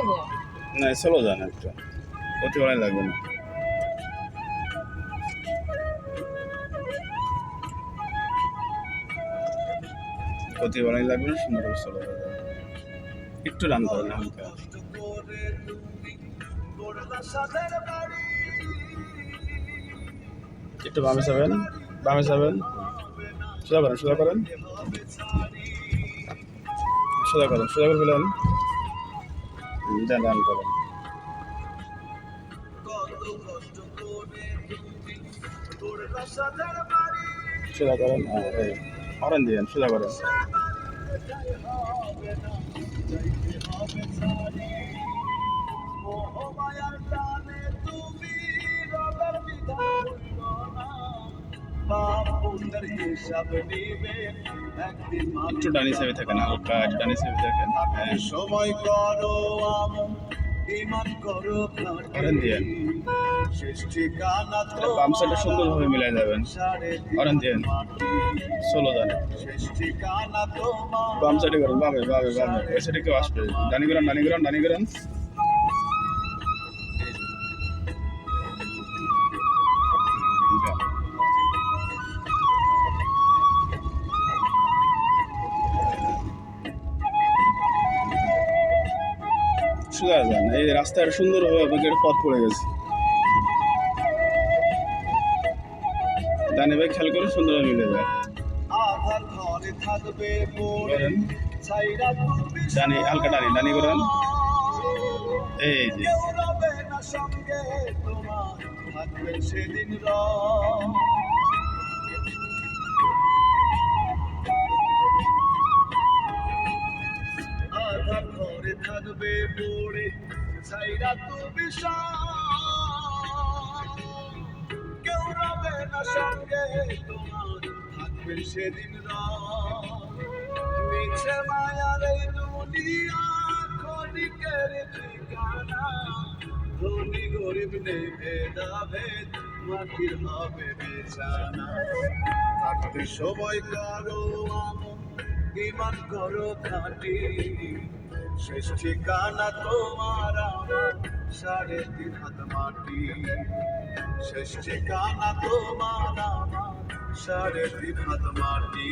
চলবো না চলো যান একটু অতি ভালো লাগবে না অতি ভালো লাগবে না সুন্দর করে চলো একটু রান করেন হালকা একটু বামে যাবেন সোজা করেন সোজা করে ফেলেন রান করেন সোজা করেন হরেন দিয়েন সোজা করেন একটু ডানি সেবে থাকেন হালকা ডানি সেবে থাকেন সময় করো ইমান করো হরেন দিয়েন বাম সাইডে সুন্দরভাবে মিলাই যাবেন হরেন দিয়েন ষোলো জানে বাম সাইডে করেন বামে ওই সাইডে কেউ আসবে ডানি করেন সোজা যান এই রাস্তার সুন্দরভাবে আপনাকে পথ পড়ে গেছে ডানে ভাই খেয়াল করে সুন্দরভাবে মিলে যায় ডানি হালকা ডানি করেন এই যে থাকবে পড়ে ছাইরা তুমি কেউ রবে না সঙ্গে তোমার থাকবে সেদিন মিছে মায়ার এই দুনিয়া ক্ষণিকের ঠিকানা ধনী গরিব নেই ভেদাভেদ মাটির হবে বিছানা থাকতে সময় করো ইমান করো খাঁটি শেষ ঠিকানা তোমার আমার 3.5 হাত মাটি শেষ ঠিকানা তোমার আমার 3.5 হাত মাটি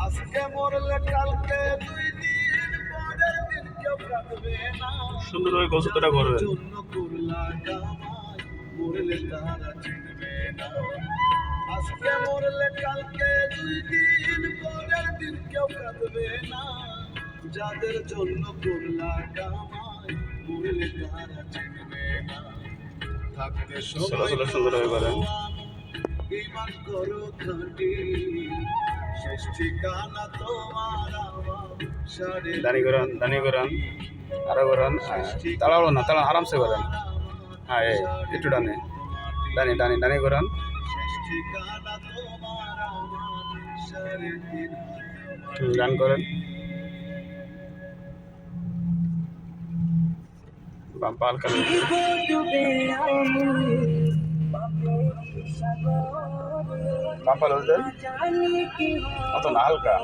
আজকে মরলে কালকে 2 দিন পরের দিন কেউ কাটবে না সুন্দরভাবে গোছানোটা করবেন জন্য করলা কামাই মরলে তারা চিনবে না আজকে মরলে কালকে 2 দিন পরের দিন কেউ কাটবে না যাদের জন্য করলা কামাই মরলে তারা চিনবে না থাকতে সময় সুন্দরভাবে করেন ইমান করো খাঁটি শেষ ঠিকানা তোমার আমার দানি করেন আরো করেন তাড়াবো না আরামসে করেন হ্যাঁ একটু ডানি করেন শেষ ঠিকানা তোমার আমার 3.5 গান করেন বাম পাল করেন বাম পাল অত না হালকা